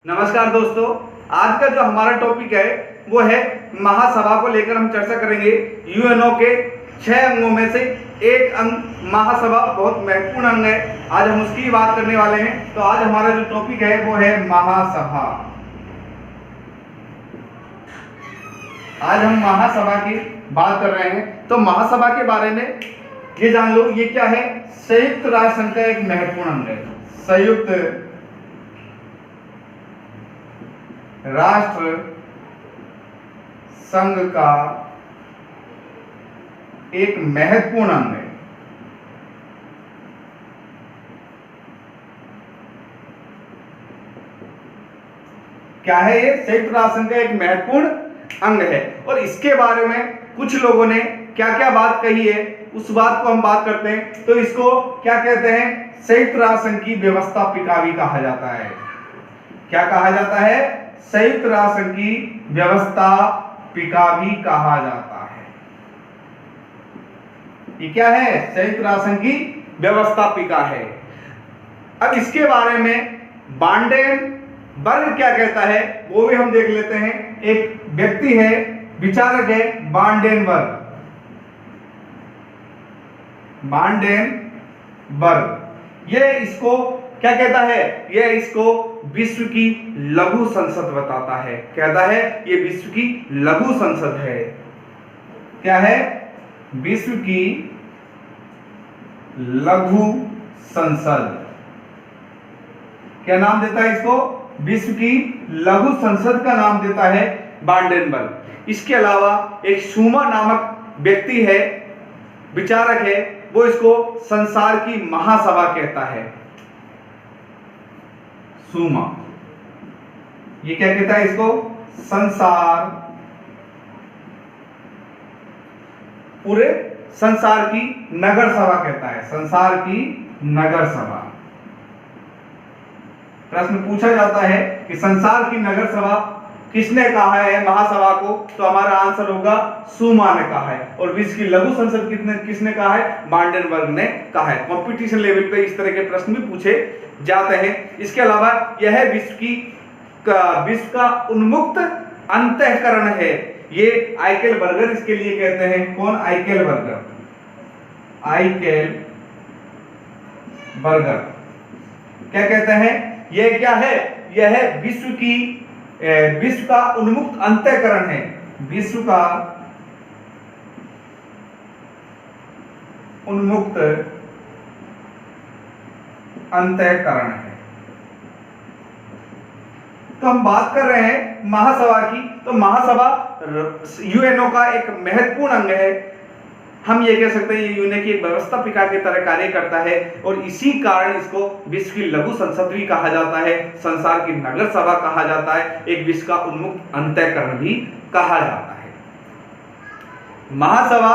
नमस्कार दोस्तों, आज का जो हमारा टॉपिक है वो है महासभा को लेकर हम चर्चा करेंगे। यूएनओ के 6 अंगों में से एक अंग महासभा बहुत महत्वपूर्ण अंग है। आज हम उसकी बात करने वाले हैं। तो आज हमारा जो टॉपिक है वो है महासभा। आज हम महासभा की बात कर रहे हैं। तो महासभा के बारे में ये जान लो, ये क्या है? संयुक्त राष्ट्र संघ का एक महत्वपूर्ण अंग है। संयुक्त राष्ट्र संघ का एक महत्वपूर्ण अंग है। क्या है ये? संयुक्त राष्ट्र संघ का एक महत्वपूर्ण अंग है। और इसके बारे में कुछ लोगों ने क्या क्या बात कही है, उस बात को हम बात करते हैं। तो इसको क्या कहते हैं? संयुक्त राष्ट्र संघ की व्यवस्थापिका भी कहा जाता है। क्या कहा जाता है? संयुक्त राष्ट्र संघ की व्यवस्थापिका भी कहा जाता है। ये क्या है? संयुक्त राष्ट्र संघ की व्यवस्थापिका है। अब इसके बारे में बांडेनबर्ग क्या कहता है वो भी हम देख लेते हैं। एक व्यक्ति है, विचारक है, बांडेनबर्ग। ये इसको क्या कहता है? यह इसको विश्व की लघु संसद बताता है। कहता है ये विश्व की लघु संसद है। क्या है? विश्व की लघु संसद। क्या नाम देता है इसको? विश्व की लघु संसद का नाम देता है बांडेनबर्ग। इसके अलावा एक शूमा नामक व्यक्ति है, विचारक है, वो इसको संसार की महासभा कहता है। शूमा ये क्या कहता है इसको? संसार, पूरे संसार की नगर सभा कहता है। संसार की नगर सभा। प्रश्न पूछा जाता है कि संसार की नगर सभा किसने कहा है महासभा को? तो हमारा आंसर होगा शूमा ने कहा है। और विश्व की लघु संसद किसने कहा है? बांडेनबर्ग ने कहा है। कंपटीशन लेवल पे इस तरह के प्रश्न भी पूछे जाते हैं। इसके अलावा यह विश्व का उन्मुक्त अंतःकरण है। ये आइकेल बर्गर इसके लिए कहते हैं। कौन? आइकेल बर्गर। आइकेल बर्गर क्या कहते हैं? यह क्या है? यह विश्व का उन्मुक्त अंतःकरण है। विश्व का उन्मुक्त अंतःकरण है। तो हम बात कर रहे हैं महासभा की। तो महासभा यूएनओ का एक महत्वपूर्ण अंग है। हम ये कह सकते हैं ये यूएनओ की एक व्यवस्थापिका की तरह कार्य करता है। और इसी कारण इसको विश्व की लघु संसद भी कहा जाता है, संसार की नगर सभा कहा जाता है, एक विश्व का उन्मुक्त अंतःकरण भी कहा जाता है। महासभा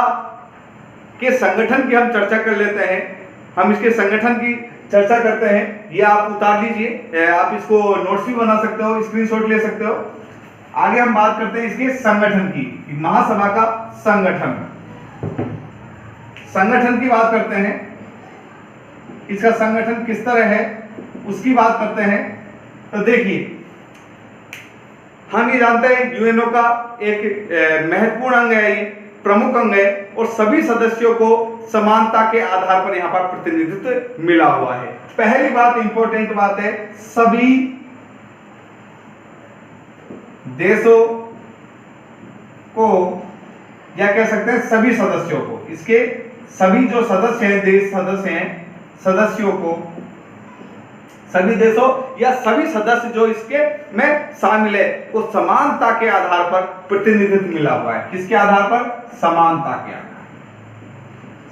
के संगठन की हम चर्चा कर लेते हैं। हम इसके संगठन की चर्चा करते हैं। ये आप उतार लीजिए, आप इसको नोट्स भी बना सकते हो, स्क्रीनशॉट ले सकते हो। आगे हम बात करते हैं इसके संगठन की। महासभा का संगठन की बात करते हैं। इसका संगठन किस तरह है उसकी बात करते हैं। तो देखिए, हम ये जानते हैं यूएनओ का एक महत्वपूर्ण अंग है, ये प्रमुख अंग है। और सभी सदस्यों को समानता के आधार पर यहां पर प्रतिनिधित्व मिला हुआ है। पहली बात, इंपॉर्टेंट बात है, सभी देशों को, या कह सकते हैं सभी सदस्यों को, इसके सभी जो सदस्य हैं, देश सदस्य हैं, सदस्यों को, सभी देशों या सभी सदस्य जो इसके में शामिल है, वो समानता के आधार पर प्रतिनिधित्व मिला हुआ है। किसके आधार पर? समानता के आधार।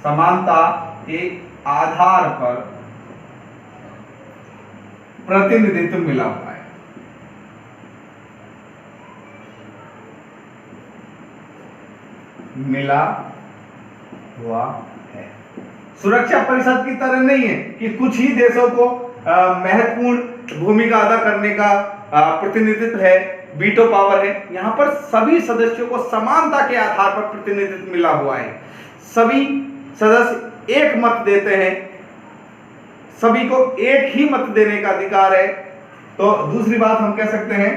समानता के आधार पर प्रतिनिधित्व मिला हुआ है। मिला हुआ है। सुरक्षा परिषद की तरह नहीं है कि कुछ ही देशों को महत्वपूर्ण भूमिका अदा करने का प्रतिनिधित्व है, वीटो पावर है। यहां पर सभी सदस्यों को समानता के आधार पर प्रतिनिधित्व मिला हुआ है। सभी सदस्य एक मत देते हैं, सभी को एक ही मत देने का अधिकार है। तो तो दूसरी बात हम कह सकते हैं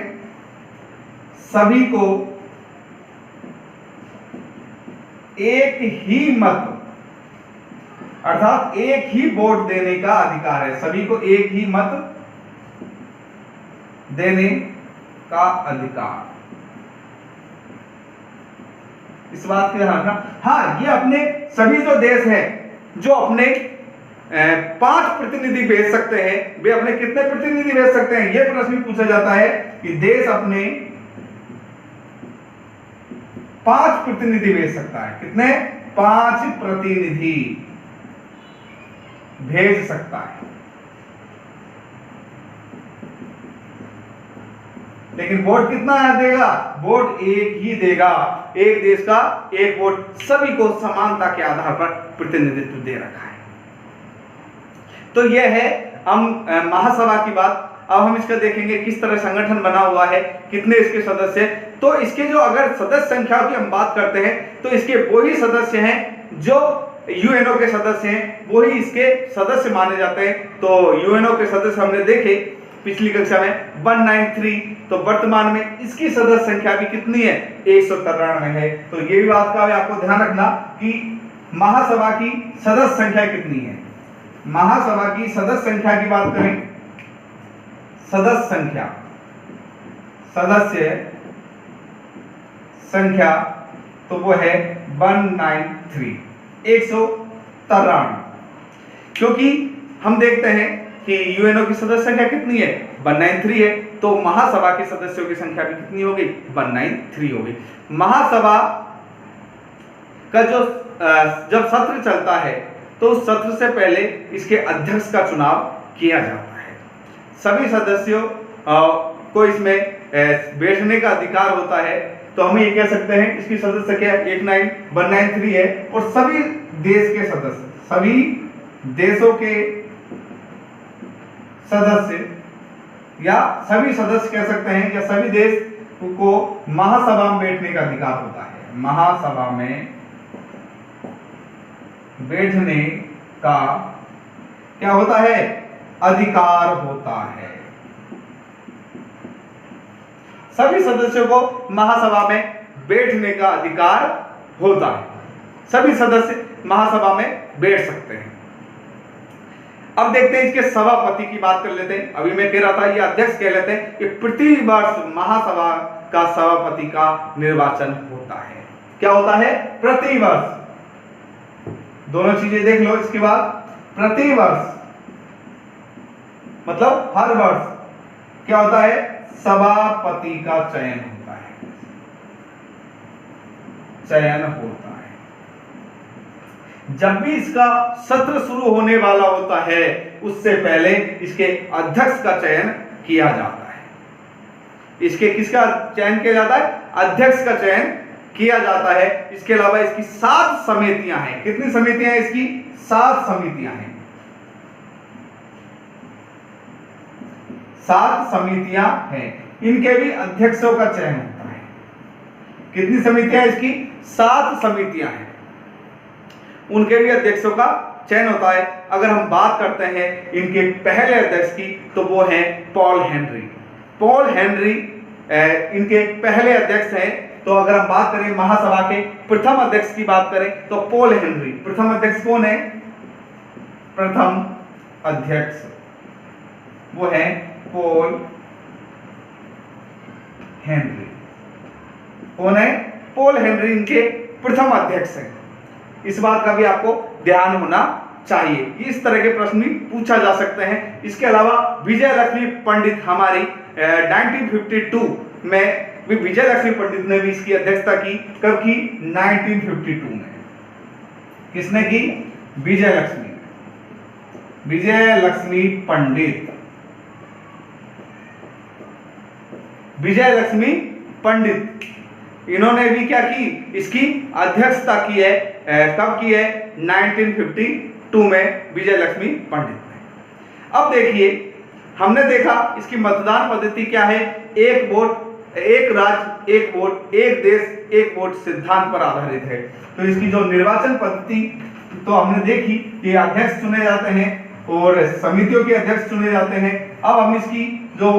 सभी को एक ही मत अर्थात एक ही वोट देने का अधिकार है। सभी को एक ही मत देने का अधिकार, इस बात का ध्यान रखना। हाँ, ये अपने सभी जो देश हैं जो अपने 5 प्रतिनिधि भेज सकते हैं, वे अपने कितने प्रतिनिधि भेज सकते हैं, यह प्रश्न पूछा जाता है कि देश अपने 5 प्रतिनिधि भेज सकता है। कितने? 5 प्रतिनिधि भेज सकता है। लेकिन वोट कितना देगा? वोट एक ही देगा। एक देश का एक वोट, सभी को समानता के आधार पर प्रतिनिधित्व दे रखा है। तो यह है हम महासभा की बात। अब हम इसका देखेंगे किस तरह संगठन बना हुआ है, कितने इसके सदस्य। तो इसके जो अगर सदस्य संख्या की हम बात करते हैं तो इसके वही सदस्य हैं जो यूएनओ के सदस्य हैं, वही इसके सदस्य माने जाते हैं। तो यूएनओ के सदस्य हमने देखे पिछली कक्षा में 193, तो वर्तमान में इसकी सदस्य संख्या भी कितनी है? 193 है। तो ये भी बात का आपको ध्यान रखना कि महासभा की सदस्य संख्या कितनी है। महासभा की सदस्य संख्या की बात करें, सदस्य संख्या तो वो है 193, 193। क्योंकि हम देखते हैं कि यूएनओ की सदस्य संख्या कितनी है? 193 है। तो महासभा के सदस्यों की संख्या भी कितनी हो गई? 193 हो गई। महासभा का जो जब सत्र चलता है तो उस सत्र से पहले इसके अध्यक्ष का चुनाव किया जाता है। सभी सदस्यों को इसमें बैठने का अधिकार होता है। तो हम ये कह सकते हैं इसकी सदस्य संख्या 193 है। और सभी देश के सदस्य, सभी देशों के सदस्य या सभी सदस्य कह सकते हैं, या सभी देश को महासभा में बैठने का अधिकार होता है। महासभा में बैठने का क्या होता है? अधिकार होता है। सभी सदस्यों को महासभा में बैठने का अधिकार होता है। सभी सदस्य महासभा में बैठ सकते हैं। अब देखते हैं इसके सभापति की बात कर लेते हैं। अभी मैं कह रहा था ये अध्यक्ष कह लेते हैं कि प्रति वर्ष महासभा का सभापति का निर्वाचन होता है। क्या होता है? प्रति वर्ष। दोनों चीजें देख लो इसके बाद। प्रति वर्ष मतलब हर वर्ष क्या होता है? सभापति का चयन होता है। चयन होता है। जब भी इसका सत्र शुरू होने वाला होता है उससे पहले इसके अध्यक्ष का चयन किया जाता है। इसके किसका चयन किया जाता है? अध्यक्ष का चयन किया जाता है। इसके अलावा इसकी 7 समितियां हैं। कितनी समितियां हैं इसकी? 7 समितियां हैं। 7 समितियां हैं। इनके भी अध्यक्षों का चयन होता है। कितनी समितियां इसकी? 7 समितियां हैं। उनके भी अध्यक्षों का चयन होता है। अगर हम बात करते हैं इनके पहले अध्यक्ष की तो वो हैं पॉल हेनरी। पॉल हेनरी इनके पहले अध्यक्ष हैं। तो अगर हम बात करें महासभा के प्रथम अध्यक्ष की बात करें तो पॉल हेनरी। प्रथम अध्यक्ष कौन है? प्रथम अध्यक्ष वो है पॉल हेनरी। कौन है? पॉल हेनरी इनके प्रथम अध्यक्ष हैं। इस बात का भी आपको ध्यान होना चाहिए। इस तरह के प्रश्न भी पूछा जा सकते हैं। इसके अलावा विजय लक्ष्मी पंडित हमारी 1952 में भी विजय लक्ष्मी पंडित ने भी इसकी अध्यक्षता की। कब की? 1952 में। किसने की? विजय लक्ष्मी पंडित। विजय लक्ष्मी पंडित इन्होंने भी क्या की? इसकी अध्यक्षता की है। कब की है? 1952 में विजय लक्ष्मी पंडित ने। अब देखिए हमने देखा इसकी मतदान पद्धति क्या है? एक वोट एक राज्य एक वोट, एक देश एक वोट सिद्धांत पर आधारित है। तो इसकी जो निर्वाचन पद्धति तो हमने देखी कि अध्यक्ष चुने जाते हैं और समितियों के अध्यक्ष चुने जाते हैं। अब हम इसकी जो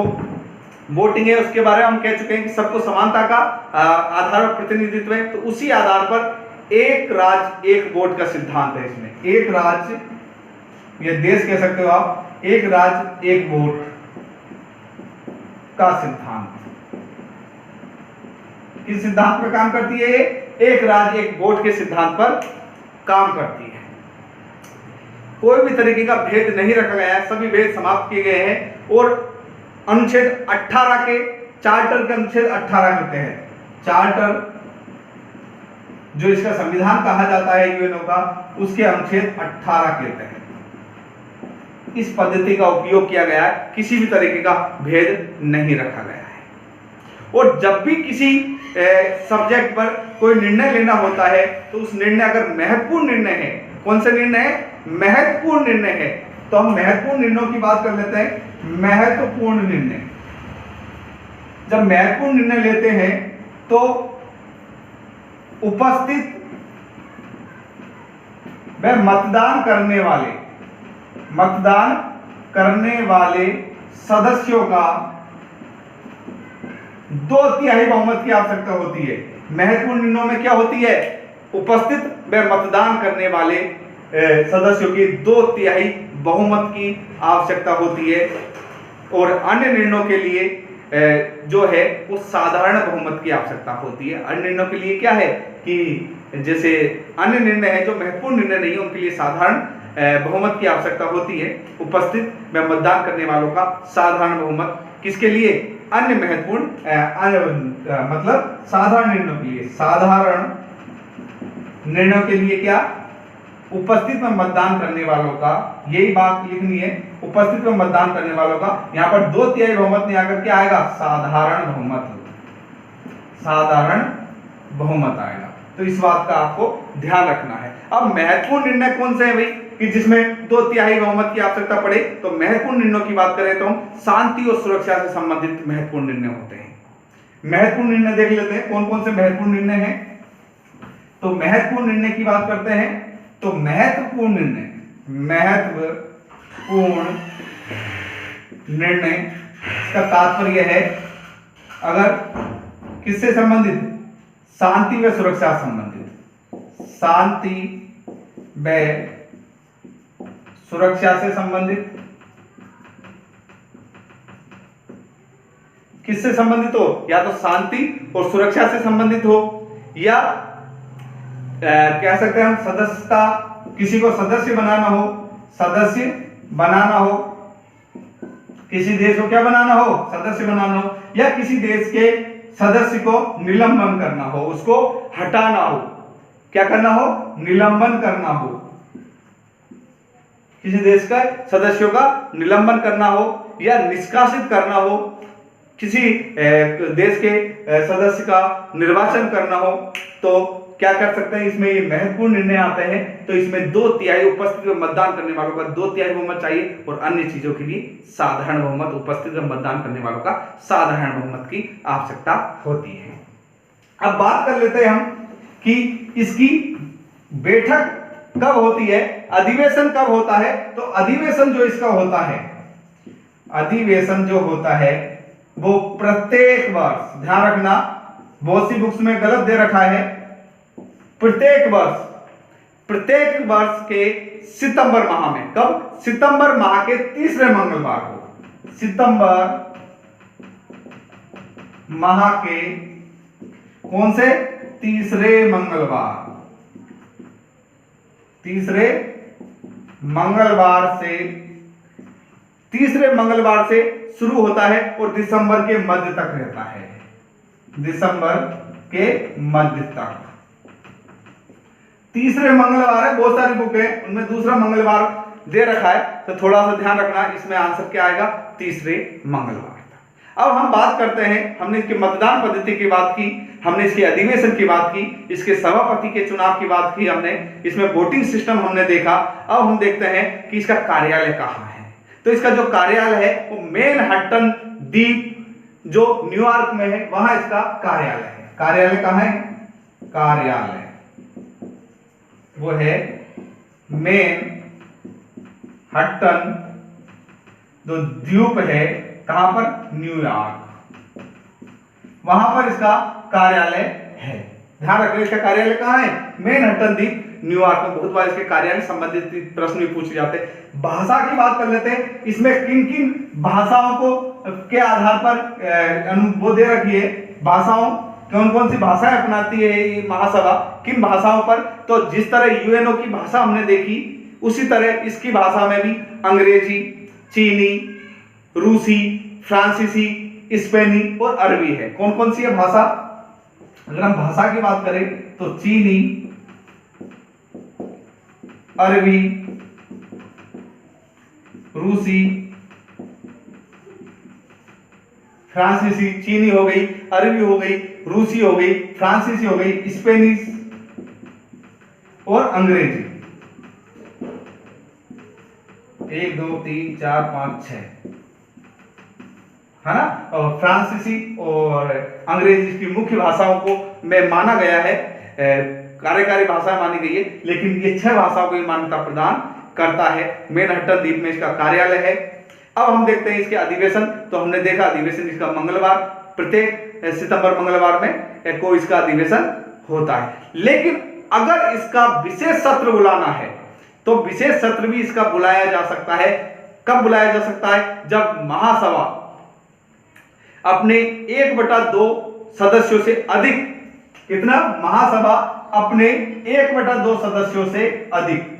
वोटिंग है उसके बारे में हम कह चुके हैं कि सबको समानता का आधार पर प्रतिनिधित्व है, तो उसी आधार पर एक राज्य एक वोट का सिद्धांत है। इसमें एक राज्य, ये देश कह सकते हो आप, एक राज्य एक वोट का सिद्धांत। किस सिद्धांत पर काम करती है? एक राज्य एक वोट के सिद्धांत पर काम करती है। कोई भी तरीके का भेद नहीं रखा गया है, सभी भेद समाप्त किए गए हैं और अनुच्छेद 18 के, चार्टर के अनुच्छेद 18 के तहत, चार्टर जो इसका संविधान कहा जाता है यूएनओ का, उसके अनुच्छेद 18 के तहत इस पद्धति का उपयोग किया गया है, किसी भी तरीके का भेद नहीं रखा गया है। और जब भी किसी सब्जेक्ट पर कोई निर्णय लेना होता है तो उस निर्णय अगर महत्वपूर्ण निर्णय है, कौन सा निर्णय है? महत्वपूर्ण निर्णय है, तो हम महत्वपूर्ण निर्णयों की बात कर लेते हैं। महत्वपूर्ण निर्णय, जब महत्वपूर्ण निर्णय लेते हैं तो उपस्थित व मतदान करने वाले सदस्यों का 2/3 बहुमत की आवश्यकता होती है। महत्वपूर्ण निर्णयों में क्या होती है? उपस्थित व मतदान करने वाले सदस्यों की 2/3 बहुमत की आवश्यकता होती है। और अन्य निर्णयों के लिए जो है वो साधारण बहुमत की आवश्यकता होती है। अन्य निर्णयों के लिए क्या है कि जैसे अन्य निर्णय है जो महत्वपूर्ण निर्णय नहीं है, उनके लिए साधारण बहुमत की आवश्यकता होती है। उपस्थित व मतदान करने वालों का साधारण बहुमत, किसके लिए? अन्य महत्वपूर्ण मतलब साधारण निर्णयों के लिए। साधारण निर्णयों के लिए क्या? उपस्थित में मतदान करने वालों का, यही बात लिखनी है, उपस्थित में मतदान करने वालों का। यहां पर 2/3 बहुमत नहीं आकर क्या आएगा? साधारण बहुमत, साधारण बहुमत आएगा। तो इस बात का आपको ध्यान रखना है। अब महत्वपूर्ण निर्णय कौन से हैं भाई कि जिसमें 2/3 बहुमत की आवश्यकता पड़े? तो महत्वपूर्ण निर्णयों की बात करें तो हम शांति और सुरक्षा से संबंधित महत्वपूर्ण निर्णय होते हैं। महत्वपूर्ण निर्णय देख लेते हैं कौन कौन से महत्वपूर्ण निर्णय हैं। तो महत्वपूर्ण निर्णय की बात करते हैं तो महत्वपूर्ण निर्णय का तात्पर्य है अगर किससे संबंधित? शांति व सुरक्षा संबंधित, शांति व सुरक्षा से संबंधित। किससे संबंधित हो? या तो शांति और सुरक्षा से संबंधित हो, या कह सकते हैं हम सदस्यता, किसी को सदस्य बनाना हो, किसी देश को क्या बनाना हो? सदस्य बनाना हो, या किसी देश के सदस्य को निलंबन करना हो, उसको हटाना हो। क्या करना हो? निलंबन करना हो। किसी देश का सदस्यों का निलंबन करना हो या निष्कासित करना हो, किसी देश के सदस्य का निर्वाचन करना हो, तो क्या कर सकते हैं? इसमें ये महत्वपूर्ण निर्णय आते हैं। तो इसमें 2/3 उपस्थित में मतदान करने वालों का 2/3 बहुमत चाहिए और अन्य चीजों के लिए साधारण बहुमत, उपस्थित में मतदान करने वालों का साधारण बहुमत की आवश्यकता होती है। अब बात कर लेते हैं हम कि इसकी बैठक कब होती है, अधिवेशन कब होता है। तो अधिवेशन जो इसका होता है, अधिवेशन जो होता है वो प्रत्येक वर्ष, ध्यान रखना बहुत सी बुक्स में गलत दे रखा है, प्रत्येक वर्ष के सितंबर माह में। कब? सितंबर माह के तीसरे मंगलवार को। सितंबर माह के कौन से? तीसरे मंगलवार से शुरू होता है और दिसंबर के मध्य तक रहता है। दिसंबर के मध्य तक तीसरे मंगलवार है। बहुत सारी बुक है उनमें दूसरा मंगलवार दे रखा है, तो थोड़ा सा ध्यान रखना, इसमें आंसर क्या आएगा? तीसरे मंगलवार। अब हम बात करते हैं, हमने इसकी मतदान पद्धति की बात की, हमने इसके अधिवेशन की बात की, इसके सभापति के चुनाव की बात की हमने, इसमें वोटिंग सिस्टम हमने देखा। अब हम देखते हैं कि इसका कार्यालय कहाँ है। तो इसका जो कार्यालय है वो मैनहट्टन द्वीप जो न्यूयॉर्क में है, वहां इसका कार्यालय है। कार्यालय कहाँ है? कार्यालय वो है मैनहट्टन हट्टन जो द्वीप है कहां पर, न्यूयॉर्क, वहां पर इसका कार्यालय है। ध्यान रखिए इसका कार्यालय कहां है, मैनहट्टन द्वीप न्यूयॉर्क में। बहुत बार इसके कार्यालय संबंधित प्रश्न भी पूछे जाते हैं। भाषा की बात कर लेते हैं, इसमें किन किन भाषाओं को के आधार पर वो दे रखी है, भाषाओं कौन कौन सी भाषाएं अपनाती है ये महासभा, किन भाषाओं पर। तो जिस तरह यूएनओ की भाषा हमने देखी उसी तरह इसकी भाषा में भी अंग्रेजी, चीनी, रूसी, फ्रांसीसी, स्पेनी और अरबी है। कौन कौन सी है भाषा, अगर हम भाषा की बात करें तो चीनी, अरबी, रूसी, फ्रांसीसी, चीनी हो गई, अरबी हो गई, रूसी हो गई, फ्रांसीसी हो गई, स्पेनिश और अंग्रेजी। 1 2 3 4 5 6 है ना। और फ्रांसीसी और अंग्रेजी की मुख्य भाषाओं को में माना गया है, कार्यकारी भाषा मानी गई है, लेकिन ये 6 भाषाओं को मान्यता प्रदान करता है। मैनहट्टन द्वीप में इसका कार्यालय है। अब हम देखते हैं इसके अधिवेशन। तो हमने देखा अधिवेशन इसका मंगलवार, प्रत्येक सितंबर मंगलवार में को इसका अधिवेशन होता है। लेकिन अगर इसका विशेष सत्र बुलाना है तो विशेष सत्र भी इसका बुलाया जा सकता है। कब बुलाया जा सकता है, जब महासभा अपने 1/2 सदस्यों से अधिक, कितना, महासभा अपने 1/2 सदस्यों से अधिक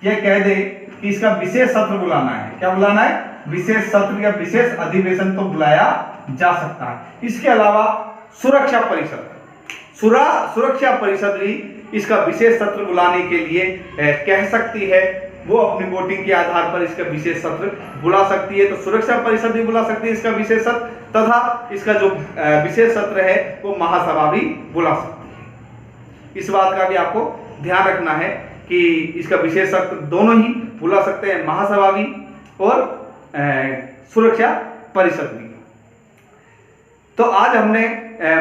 यह कह दे कि इसका विशेष सत्र बुलाना है। क्या बुलाना है, विशेष सत्र या विशेष अधिवेशन तो बुलाया जा सकता है। इसके अलावा सुरक्षा परिषद भी इसका विशेष सत्र बुलाने के लिए कह सकती है। वो अपनी वोटिंग के आधार पर इसका विशेष सत्र बुला सकती है। तो सुरक्षा परिषद भी बुला सकती है इसका विशेष सत्र, तथा इसका जो विशेष सत्र है वो महासभा भी बुला सकती है। इस बात का भी आपको ध्यान रखना है कि इसका विशेष सत्र दोनों ही बुला सकते हैं, महासभा भी और सुरक्षा परिषद भी। तो आज हमने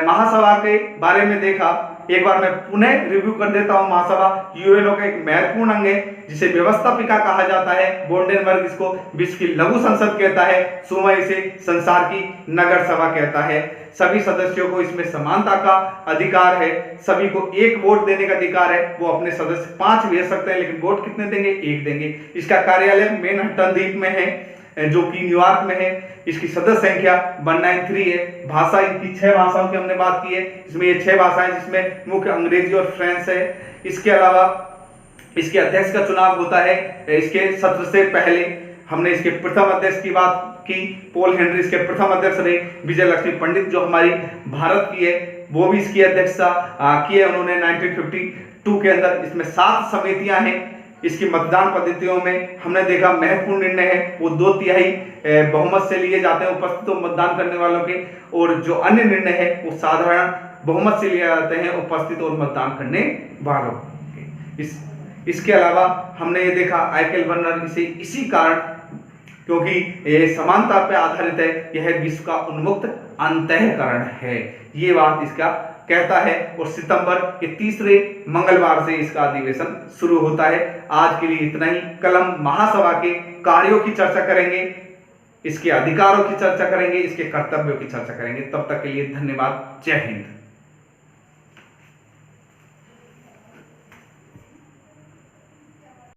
महासभा के बारे में देखा। एक बार मैं पुनः रिव्यू कर देता हूं। महासभा यूएनओ का एक महत्वपूर्ण अंग है जिसे व्यवस्थापिका कहा जाता है। बोल्डेनबर्ग इसको विश्व की लघु संसद कहता है। सुमा इसे संसार की नगर सभा कहता है। सभी सदस्यों को इसमें समानता का अधिकार है। सभी को एक वोट देने का अधिकार है। वो अपने सदस्य 5 भेज सकते हैं, लेकिन वोट कितने देंगे, 1 देंगे। इसका कार्यालय मैनहट्टन द्वीप में है जो कि न्यूयॉर्क में है। इसकी सदस्य संख्या 193 है। भाषा इनकी 6 भाषाओं की हमने बात की है। इसमें ये 6 भाषाएं जिसमें मुख्य अंग्रेजी और फ्रेंच है। इसके अलावा इसके अध्यक्ष का चुनाव होता है। इसके सत्र से पहले हमने इसके प्रथम अध्यक्ष की बात की, पॉल हेनरी इसके प्रथम अध्यक्ष रहे। विजय लक्ष्मी पंडित जो हमारी भारत की है वो भी इसकी अध्यक्षता की है उन्होंने 1952 के अंदर। इसमें 7 समितियां हैं। इसकी मतदान पद्धतियों में हमने देखा महत्वपूर्ण निर्णय है वो 2/3 बहुमत से लिए जाते हैं उपस्थित मतदान करने वालों के, और जो अन्य निर्णय है वो साधारण बहुमत से लिए जाते हैं उपस्थित और मतदान करने वालों के। इसके अलावा हमने ये देखा आइकेल वर्नर इसे इसी कारण, क्योंकि ये समानता पर आधारित है, यह विश्व का उन्मुक्त अंतःकरण है, ये बात इसका कहता है। और सितंबर के 3रे मंगलवार से इसका अधिवेशन शुरू होता है। आज के लिए इतना ही। कल हम महासभा के कार्यों की चर्चा करेंगे, इसके अधिकारों की चर्चा करेंगे, इसके कर्तव्यों की चर्चा करेंगे। तब तक के लिए धन्यवाद। जय हिंद।